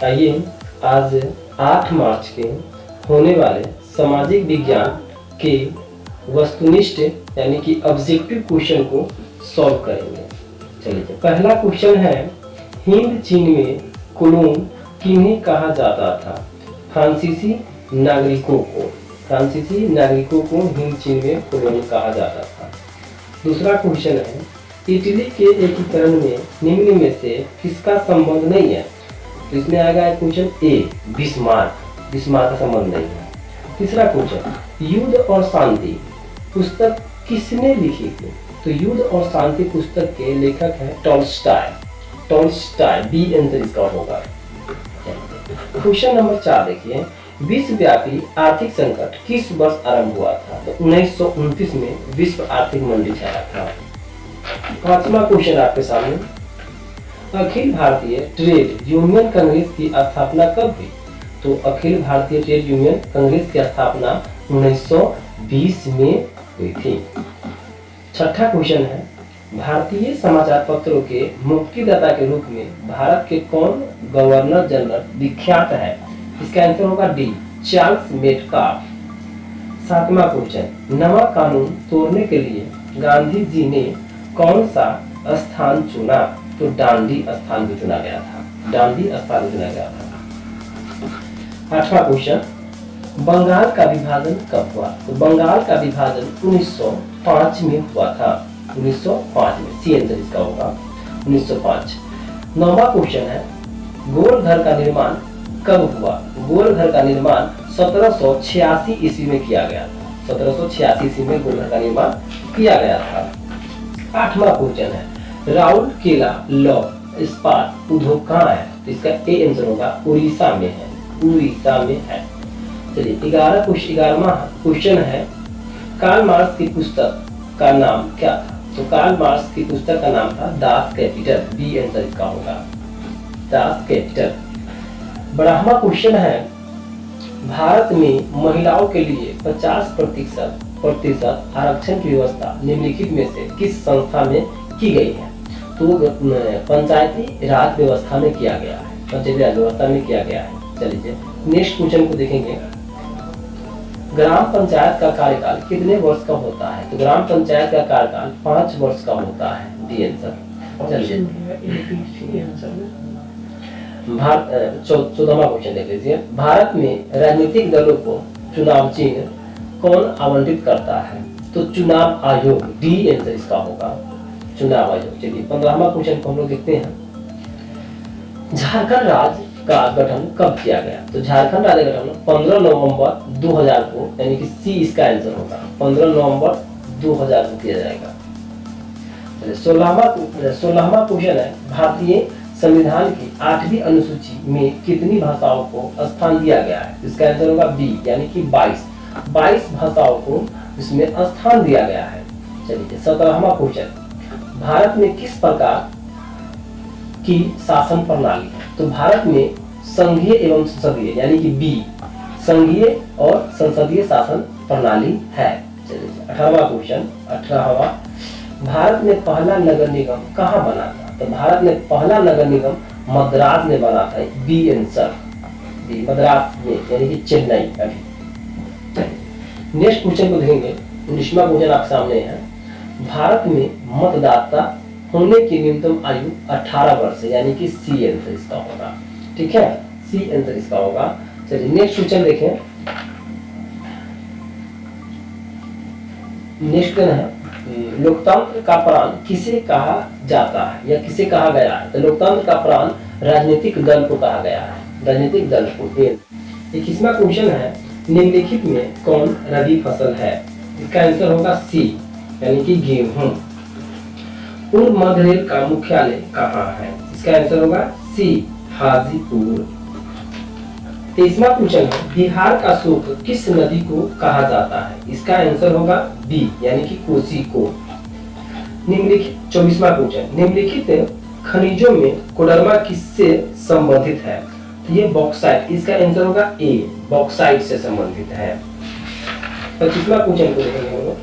आइए आज 8 मार्च के होने वाले सामाजिक विज्ञान के वस्तुनिष्ठ यानी कि ऑब्जेक्टिव क्वेश्चन को सॉल्व करेंगे। चलिए, पहला क्वेश्चन है, हिंद चीन में कोलोन किन्हें कहा जाता था? फ्रांसीसी नागरिकों को। फ्रांसीसी नागरिकों को हिंद चीन में कोलोन कहा जाता था। दूसरा क्वेश्चन है, इटली के एकीकरण में निम्न में से किसका संबंध नहीं है? तो इसमें आएगा क्वेश्चन ए, बिस्मार्क। बिस्मार्क का संबंध नहीं है। तीसरा क्वेश्चन, युद्ध और शांति पुस्तक किसने लिखी थी? तो युद्ध और शांति पुस्तक के लेखक है टॉल्स्टॉय। टॉल्स्टॉय, बी आंसर इसका होगा। क्वेश्चन नंबर 4 देखिए, विश्वव्यापी आर्थिक संकट किस वर्ष आरंभ हुआ था? तो 1929 में विश्व आर्थिक मंदी छाया था। पांचवा क्वेश्चन आपके सामने, अखिल भारतीय ट्रेड यूनियन कांग्रेस की स्थापना कब हुई? तो अखिल भारतीय ट्रेड यूनियन कांग्रेस की स्थापना 1920 में हुई थी। छठा क्वेश्चन है, भारतीय समाचार पत्रों के मुक्तिदाता के रूप में भारत के कौन गवर्नर जनरल विख्यात है? इसका आंसर होगा डी, चार्ल्स मेटकाफ। सातवां क्वेश्चन, नवा कानून तोड़ने के लिए गांधी जी ने कौन सा स्थान चुना? तो डांडी स्थान भी चुना गया था। डांडी स्थान चुना गया था। आठवां क्वेश्चन, बंगाल का विभाजन कब हुआ? तो बंगाल का विभाजन 1905 में हुआ था। 1905 में, सी आंसर इसका होगा 1905। नौवां क्वेश्चन है, गोल घर का निर्माण कब हुआ? गोल घर का निर्माण 1786 ईस्वी में किया गया था। 1786 ईस्वी में गोल घर का निर्माण किया गया था। आठवां क्वेश्चन है, राउल केला लौह इस्पात उद्योग कहाँ है? तो इसका ए आंसर होगा उड़ीसा में है। उड़ीसा में है। चलिए, 11वां क्वेश्चन है, कार्ल मार्क्स की पुस्तक का नाम क्या था? तो कार्ल मार्क्स की पुस्तक का नाम था दास कैपिटल। बी आंसर इसका होगा दास कैपिटल। 12वां क्वेश्चन है, भारत में महिलाओं के लिए 50% आरक्षण की व्यवस्था निम्नलिखित में से किस संस्था में की गई है? तो पंचायती राज व्यवस्था में किया गया है। पंचायती राज व्यवस्था में किया गया है। चलिए, नेक्स्ट क्वेश्चन को देखेंगे, ग्राम पंचायत का कार्यकाल कितने वर्ष का होता है? तो ग्राम पंचायत का कार्यकाल 5 वर्ष का होता है। D answer. चलिए, 14वां क्वेश्चन देख लीजिए, भारत में राजनीतिक दलों को चुनाव चिन्ह कौन आवंटित करता है? तो चुनाव आयोग। डी आंसर इसका होगा चुनाव आयोग। चलिए, 15वां क्वेश्चन को हम लोग देखते हैं, झारखंड राज्य का गठन कब किया गया? तो झारखंड राज्य गठन 15 नवंबर 2000 को, यानी कि सी इसका आंसर होगा 15 नवंबर 2000 को किया जाएगा। 16वां क्वेश्चन है, भारतीय संविधान की 8वीं अनुसूची में कितनी भाषाओं को स्थान दिया गया है? इसका आंसर होगा बी, यानी कि 22 भाषाओं को इसमें स्थान दिया गया है। चलिए, 17वां क्वेश्चन, भारत में किस प्रकार की शासन प्रणाली है? तो भारत में संघीय एवं संसदीय, यानी कि बी, संघीय और संसदीय शासन प्रणाली है। चलिए, 18वां क्वेश्चन, 18वां, भारत में पहला नगर निगम कहाँ बना था? तो भारत में पहला नगर निगम मद्रास में बना था। बी आंसर, बी, मद्रास में, यानी कि चेन्नई। अभी नेक्स्ट क्वेश्चन को देखेंगे। 19वां क्वेश्चन आपके सामने है, भारत में मतदाता होने की न्यूनतम आयु 18 वर्ष है, यानी कि सी आंसर इसका होगा। ठीक है, सी आंसर इसका होगा। चलिए, नेक्स्ट क्वेश्चन देखें। नेक्स्ट क्वेश्चन है, लोकतंत्र का प्राण किसे कहा जाता है या किसे कहा गया है? तो लोकतंत्र का प्राण राजनीतिक दल को कहा गया है। राजनीतिक दल को। 21वां क्वेश्चन है, निम्नलिखित में कौन रबी फसल है? इसका आंसर होगा सी, यानी कि गेहूं। पूर्व मध्य रेल का मुख्यालय कहाँ है? इसका आंसर होगा सी, हाजीपुर। 23वां क्वेश्चन है, बिहार का शोक किस नदी को कहा जाता है? इसका आंसर होगा बी, यानी कि कोसी को। निम्नलिखित 24वां क्वेश्चन, निम्नलिखित खनिजों में कोडरमा किससे संबंधित है? तो ये बॉक्साइट, इसका आंसर होगा ए, बॉक्साइट से संबंधित है। 25वां क्वेश्चन को देखेंगे हम लोग।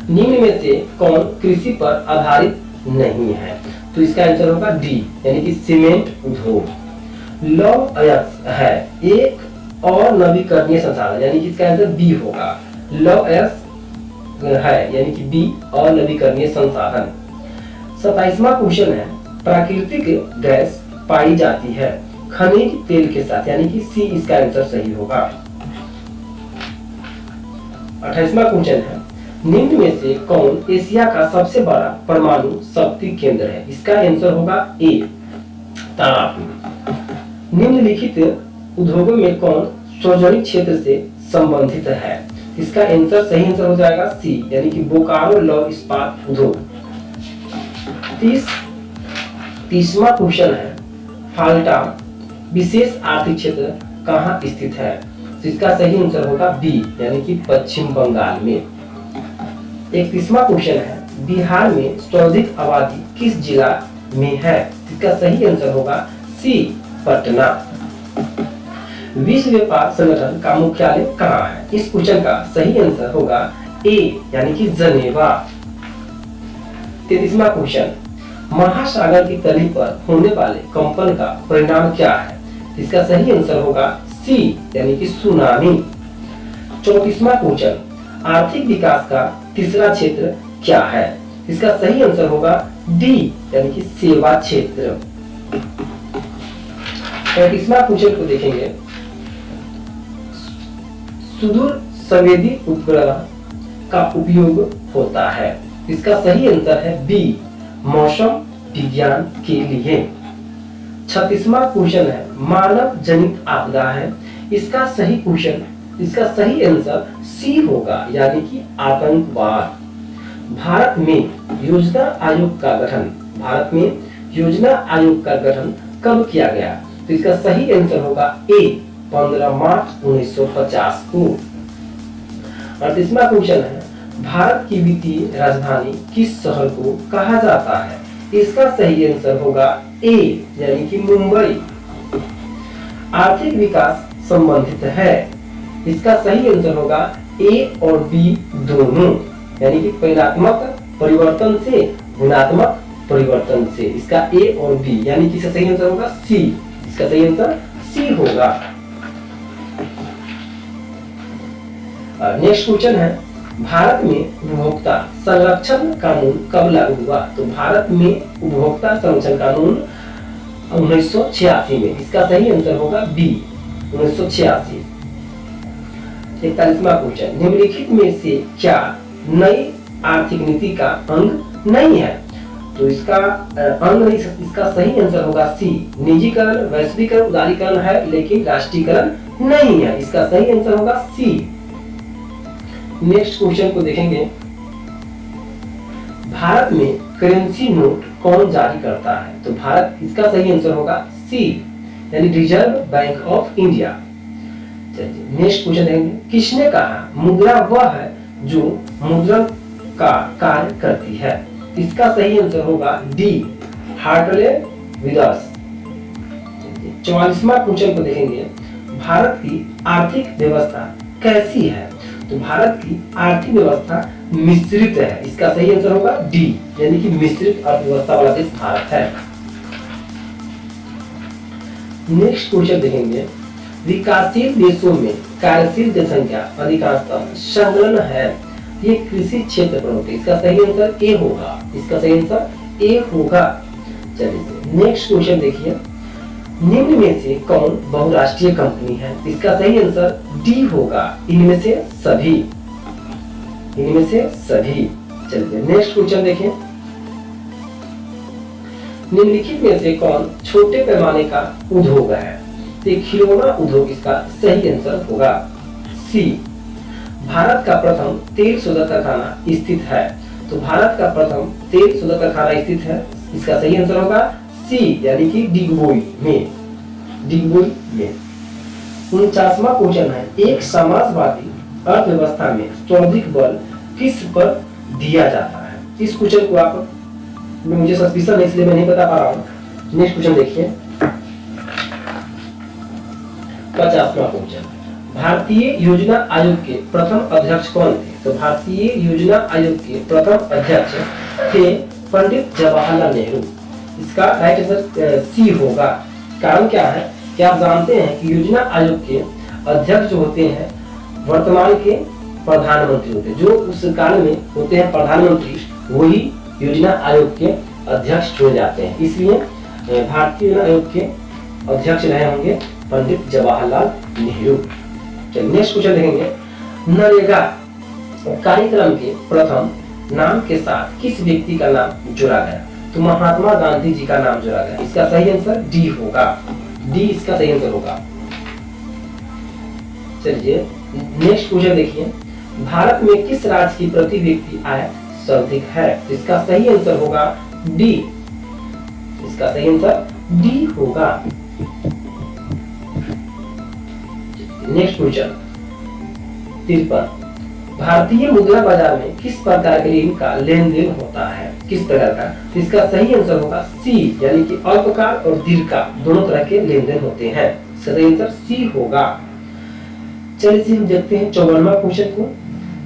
निम्न में से कौन कृषि पर आधारित नहीं है? तो इसका आंसर होगा डी, यानी कि सीमेंट उद्योग। लौह अयस्क है एक और नवीकरणीय संसाधन, यानी कि इसका आंसर बी होगा। लौह अयस्क है यानी कि बी और नवीकरणीय संसाधन। 27वां क्वेश्चन है, प्राकृतिक गैस पाई जाती है खनिज तेल के साथ, यानी कि सी इसका आंसर सही होगा। 28वां क्वेश्चन है, निम्न में से कौन एशिया का सबसे बड़ा परमाणु शक्ति केंद्र है? इसका आंसर होगा ए, तारापुर। निम्नलिखित उद्योगों में कौन सार्वजनिक क्षेत्र से संबंधित है? इसका आंसर सही आंसर हो जाएगा सी, यानी कि बोकारो लौह इस्पात उद्योग। 30वां क्वेश्चन है, फाल्टा विशेष आर्थिक क्षेत्र कहाँ स्थित है? तो इसका सही आंसर होगा बी, यानी कि पश्चिम बंगाल में। 31वां क्वेश्चन है, बिहार में सर्वाधिक आबादी किस जिला में है? इसका सही आंसर होगा सी, पटना। विश्व व्यापार संगठन का मुख्यालय कहाँ है? इस क्वेश्चन का सही आंसर होगा ए, यानी कि जनेवा। 33वां क्वेश्चन, महासागर की तली पर होने वाले कंपन का परिणाम क्या है? इसका सही आंसर होगा सी, यानी कि सुनामी। 34वां क्वेश्चन, आर्थिक विकास का तीसरा क्षेत्र क्या है? इसका सही आंसर होगा डी, यानी कि सेवा क्षेत्र। 35वां क्वेश्चन को देखेंगे, सुदूर संवेदी उपग्रह का उपयोग होता है। इसका सही आंसर है बी, मौसम विज्ञान के लिए। 36वां क्वेश्चन है, मानव जनित आपदा है। इसका सही आंसर सी होगा, यानी कि आतंकवाद। भारत में योजना आयोग का गठन कब किया गया? तो इसका सही आंसर होगा ए, 15 मार्च 1950 को। 38वां क्वेश्चन है, भारत की वित्तीय राजधानी किस शहर को कहा जाता है? इसका सही आंसर होगा ए, यानी कि मुंबई। आर्थिक विकास संबंधित है। इसका सही आंसर होगा ए और बी दोनों, यानी कि परिणात्मक परिवर्तन से गुणात्मक परिवर्तन से। इसका ए और बी, यानी कि इसका सही आंसर होगा सी। इसका सही आंसर सी होगा। नेक्स्ट क्वेश्चन है, भारत में उपभोक्ता संरक्षण कानून कब लागू हुआ? तो भारत में उपभोक्ता संरक्षण कानून 1986 में। इसका सही आंसर होगा बी, 1986। 41वां क्वेश्चन, निम्नलिखित में से क्या नई आर्थिक नीति का अंग नहीं है? तो इसका अंग नहीं, इसका सही आंसर होगा सी, निजीकरण, वैश्वीकरण, उदारीकरण है लेकिन राष्ट्रीयकरण नहीं है। इसका सही आंसर होगा सी। नेक्स्ट क्वेश्चन को देखेंगे, भारत में करेंसी नोट कौन जारी करता है? तो भारत, इसका सही आंसर होगा सी, यानी रिजर्व बैंक ऑफ इंडिया। चलिए नेक्स्ट क्वेश्चन देखेंगे, किसने कहा मुद्रा वह है जो मुद्रण का कार्य करती है? इसका सही आंसर होगा डी, हार्टले विदास। 44वां क्वेश्चन को देखेंगे, भारत की आर्थिक व्यवस्था कैसी है? तो भारत की आर्थिक व्यवस्था मिश्रित है। इसका सही आंसर होगा डी, यानी कि मिश्रित अर्थव्यवस्था वाला देश भारत है। नेक्स्ट क्वेश्चन देखेंगे, विकासशील देशों में कार्यशील जनसंख्या अधिकांशतः संलग्न है, ये कृषि क्षेत्र पर होती है। इसका सही आंसर ए होगा। इसका सही आंसर ए होगा। चलिए नेक्स्ट क्वेश्चन देखिए, निम्न में से कौन बहुराष्ट्रीय कंपनी है? इसका सही आंसर डी होगा, इनमें से सभी। चलिए नेक्स्ट क्वेश्चन देखें, निम्नलिखित में से कौन छोटे पैमाने का उद्योग है? तो खिलौना उद्योग इसका सही आंसर होगा सी। भारत का प्रथम तेल शोधक कारखाना स्थित है। तो भारत का प्रथम तेल शोधक कारखाना स्थित है, इसका सही आंसर होगा सी, यानी कि डिगबोई में। 49वां क्वेश्चन है, एक समाजवादी अर्थव्यवस्था में सर्वाधिक बल किस पर दिया जाता है? इस क्वेश्चन को आप, मुझे सस्पिशन है इसलिए मैं नहीं बता पा रहा हूँ। नेक्स्ट क्वेश्चन देखिए, 50वां क्वेश्चन, भारतीय योजना आयोग के प्रथम अध्यक्ष कौन थे? तो भारतीय योजना आयोग के प्रथम अध्यक्ष थे पंडित जवाहरलाल नेहरू। इसका राइट आंसर सी होगा। कारण क्या है कि आप जानते हैं कि योजना आयोग के अध्यक्ष जो होते हैं वर्तमान के प्रधानमंत्री होते हैं, जो उस काल में होते हैं प्रधानमंत्री, वही योजना आयोग के अध्यक्ष चुने जाते हैं। इसलिए भारतीय योजना आयोग के अध्यक्ष रहे होंगे पंडित जवाहरलाल नेहरू। चलिए नेक्स्ट क्वेश्चन देखेंगे। नरेगा कार्यक्रम के प्रथम नाम के साथ किस व्यक्ति का नाम जोड़ा गया? तो महात्मा गांधी जी का नाम जोड़ा गया। इसका सही आंसर डी होगा। डी इसका सही आंसर होगा। चलिए नेक्स्ट क्वेश्चन देखिए। भारत में किस राज्य की प्रति व्यक्ति आय सर्वाधिक है? इसका सही आंसर होगा डी। इसका सही आंसर डी होगा। Next question 53। भारतीय मुद्रा बाजार में किस प्रकार के ऋण का लेन देन होता है? किस प्रकार का? तो इसका सही आंसर होगा सी, यानी कि अल्पकाल और दीर्घकाल दोनों तरह के लेन देन होते हैं। सही आंसर सी होगा। चलिए हम देखते हैं 54वां क्वेश्चन को।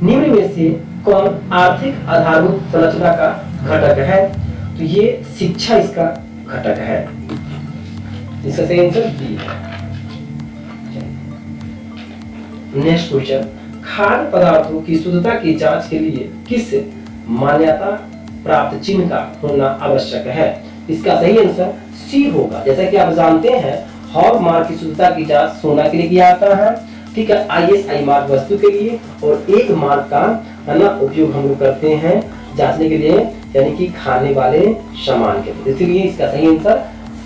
निम्न में से कौन आर्थिक आधारभूत संरचना का घटक है? तो ये शिक्षा इसका घटक है। इसका सही आंसर डी है। Next question. खाद्य पदार्थों की शुद्धता की जांच के लिए किस मान्यता प्राप्त चिन्ह का होना आवश्यक है? इसका सही आंसर सी होगा। जैसा कि आप जानते हैं हॉलमार्क की शुद्धता की जांच सोना के लिए किया जाता है, ठीक है, ISI मार्क वस्तु के लिए, और एक मार्क का है ना उपयोग हम लोग करते हैं जांचने के लिए, यानी कि खाने वाले सामान के लिए। इसलिए इसका सही आंसर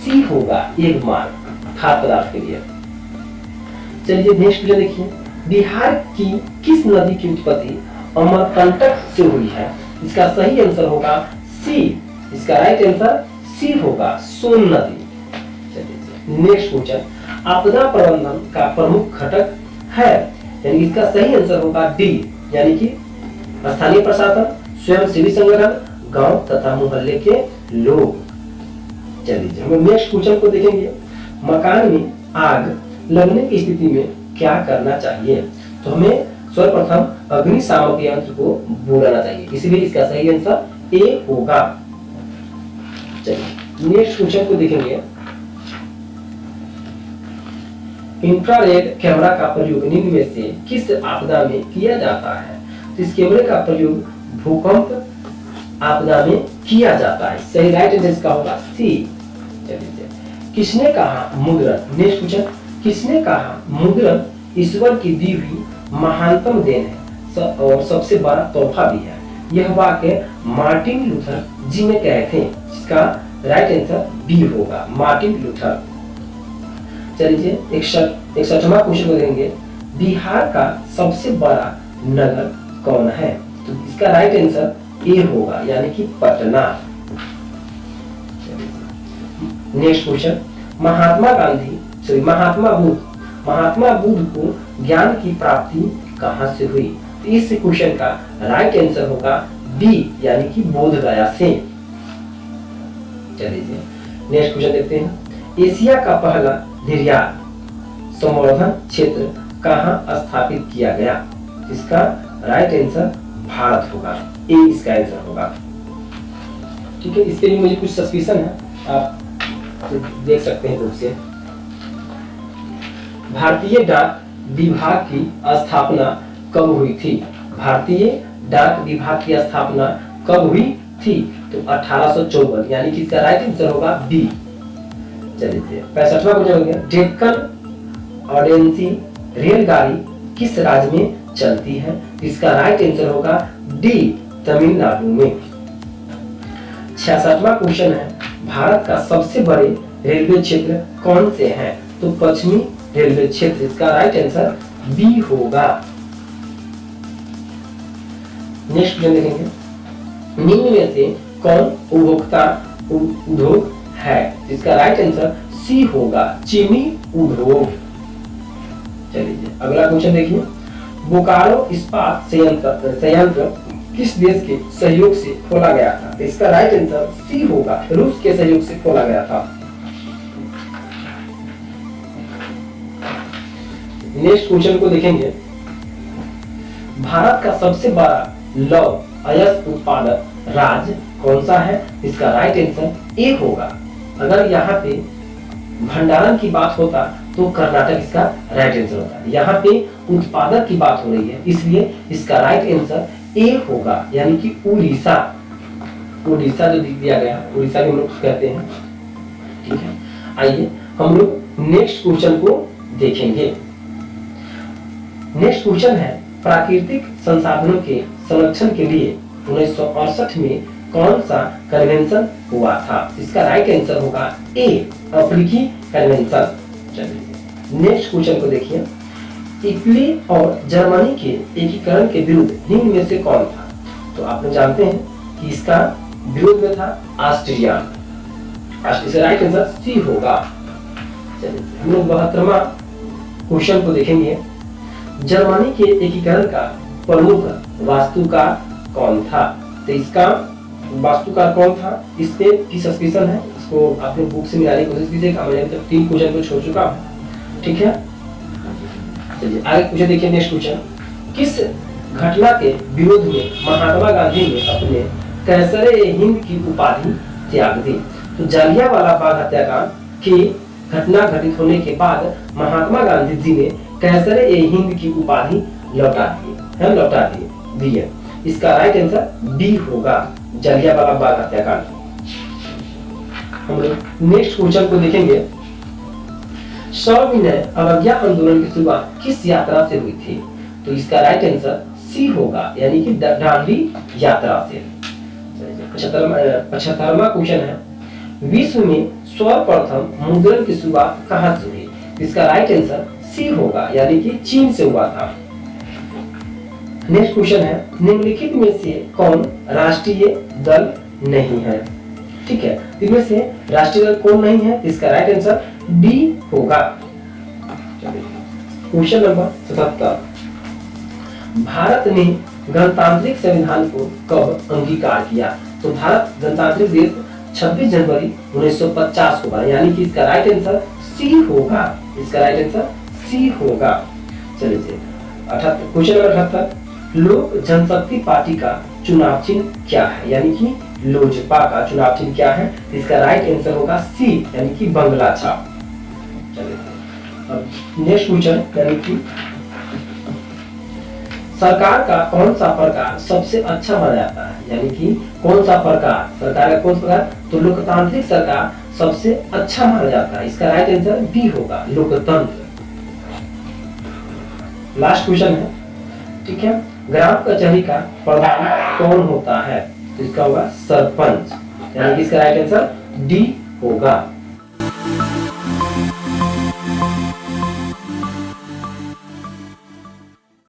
सी होगा, एक मार्क खाद्य पदार्थ के लिए। चलिए नेक्स्ट क्वेश्चन देखिए। बिहार की किस नदी की उत्पत्ति अमरकंटक से हुई है? इसका सही आंसर होगा सी। इसका राइट आंसर सी होगा, सोन नदी। चलिए नेक्स्ट क्वेश्चन। आपदा प्रबंधन का प्रमुख घटक है, यानी इसका सही आंसर होगा डी, यानी कि स्थानीय प्रशासन, स्वयंसेवी संगठन, गांव तथा मोहल्ले के लोग। चलिए हम नेक्स्ट क्वेश्चन को देखेंगे। मकान में आग लगने की स्थिति में क्या करना चाहिए? तो हमें सर्वप्रथम अग्निशामक यंत्र को बुलाना चाहिए। इसलिए इसका सही आंसर ए होगा। चलिए नेक्स्ट क्वेश्चन को देखेंगे। इंफ्रारेड कैमरा का प्रयोग निम्न में से किस आपदा में किया जाता है? तो इस कैमरे का प्रयोग भूकंप आपदा में किया जाता है। सही राइट आंसर इसका होगा सी। चलिए किसने कहा मुद्रण? Next question. किसने कहा मुद्रण ईश्वर की दी हुई महानतम देन है और सबसे बड़ा तोहफा भी है? यह वाक्य मार्टिन लूथर जी ने कहे थे। इसका राइट आंसर बी होगा, मार्टिन लूथर। चलिए 61वां क्वेश्चन को देंगे। बिहार का सबसे बड़ा नगर कौन है? तो इसका राइट आंसर ए होगा, यानी कि पटना। Next question. महात्मा बुद्ध को ज्ञान की प्राप्ति कहां से हुई? तो इस क्वेश्चन का राइट आंसर होगा बी, यानी कि बोध गया से। चलिए नेक्स्ट क्वेश्चन देखते हैं। एशिया का पहला निर्यात संवर्धन क्षेत्र कहां स्थापित किया गया? इसका राइट आंसर भारत होगा, ए इसका आंसर होगा। ठीक है, इसके लिए मुझे कुछ सस्पिशन है, आप देख सकते हैं रूप से। भारतीय डाक विभाग की स्थापना कब हुई थी? भारतीय डाक विभाग की स्थापना कब हुई थी? तो 1854, यानी कि इसका राइट आंसर होगा बी। चलिए 65वां क्वेश्चन हो गया। डेक्कन ऑर्डिनेंसी रेलगाड़ी किस राज्य में चलती है? इसका राइट आंसर होगा डी, तमिलनाडु में। 66वां क्वेश्चन है। भारत का सबसे बड़े रेलवे क्षेत्र कौन से हैं? तो पश्चिमी रेलवे क्षेत्र। इसका राइट आंसर बी होगा। नेक्स्ट क्वेश्चन देखेंगे। निम्न में से कौन उपभोक्ता उद्योग है? इसका राइट आंसर सी होगा, चीनी उद्योग। चलिए अगला क्वेश्चन देखिए। बोकारो इस्पात संयंत्र किस देश के सहयोग से खोला गया था? इसका राइट आंसर सी होगा, रूस के सहयोग से खोला गया था। नेक्स्ट क्वेश्चन को देखेंगे। भारत का सबसे बड़ा लौह अयस्क उत्पादक राज्य कौन सा है? इसका राइट आंसर ए होगा। अगर यहाँ पे भंडारण की बात होता तो कर्नाटक इसका राइट आंसर होता है। यहाँ पे उत्पादक की बात हो रही है, इसलिए इसका राइट आंसर ए होगा, यानी कि उड़ीसा। उड़ीसा जो दिया गया, उड़ीसा के हम लोग कहते हैं। ठीक है, आइए हम लोग नेक्स्ट क्वेश्चन को देखेंगे। नेक्स्ट क्वेश्चन है, प्राकृतिक संसाधनों के संरक्षण के लिए 1968 में कौन सा कन्वेंशन हुआ था? इसका राइट आंसर होगा ए, अफ्रीकी कन्वेंशन। चलिए नेक्स्ट क्वेश्चन को देखिए। इटली और जर्मनी के एकीकरण के विरुद्ध निम्न में से कौन था? तो आप लोग जानते हैं कि इसका विरोध में था ऑस्ट्रिया। इसका राइट आंसर सी होगा। चलिए हम लोग 72वां क्वेश्चन को देखेंगे। जर्मनी के एकीकरण का प्रमुख वास्तुकार कौन था? तो इसका वास्तुकार कौन था, इस पे की सस्पेंशन है, इसको अपने बुक से मिलाने की कोशिश कीजिएगा। मैंने अभी तक 3 क्वेश्चन को छोड़ चुका हूं। ठीक है, चलिए आगे क्वेश्चन देखिए। नेक्स्ट क्वेश्चन, किस घटना के विरोध में महात्मा गांधी ने अपने कैसर-ए-हिंद की उपाधि त्याग दी? तो जलियांवाला बाग हत्याकांड की घटना घटित होने के बाद महात्मा गांधी जी ने कैसर-ए-हिंद की उपाधि लौटा दी है। इसका राइट आंसर बी होगा, जलियांवाला बाग हत्याकांड। हम लोग नेक्स्ट क्वेश्चन को देखेंगे। सविनय अवज्ञा आंदोलन की शुरुआत किस यात्रा से हुई थी? तो इसका राइट आंसर सी होगा, यानी कि दांडी यात्रा से। 75वां क्वेश्चन है, विश्व में सर्वप्रथम मुद्रण की शुरुआत कहां से हुई? इसका राइट आंसर सी होगा, यानी कि चीन से हुआ था। नेक्स्ट क्वेश्चन है, निम्नलिखित में से कौन राष्ट्रीय दल नहीं है? ठीक है, इनमें से राष्ट्रीय दल कौन नहीं है? इसका राइट आंसर डी होगा। क्वेश्चन नंबर 77, भारत ने गणतांत्रिक संविधान को कब अंगीकार किया? तो भारत गणतांत्रिक देश 26 जनवरी 1950 को बना, यानी कि इसका राइट आंसर सी होगा। इसका राइट आंसर सी होगा। चलिए 78 क्वेश्चन नंबर 78, लोक जनशक्ति पार्टी का चुनाव चिन्ह क्या है? यानी कि लोजपा का चुनाव चिन्ह क्या है? इसका राइट आंसर होगा सी, यानी कि बंगला छाप। चलिए अब नेक्स्ट क्वेश्चन, यानी कि सरकार का कौन सा प्रकार सबसे अच्छा माना जाता है? यानी कि कौन सा प्रकार, सरकार का कौन सा प्रकार? तो लोकतांत्रिक सरकार सबसे अच्छा माना जाता है। इसका राइट आंसर बी होगा, लोकतंत्र। लास्ट क्वेश्चन है, ठीक है, ग्राम कचहरी का प्रधान कौन होता है? तो इसका होगा सरपंच, यानी कि इसका राइट आंसर डी होगा।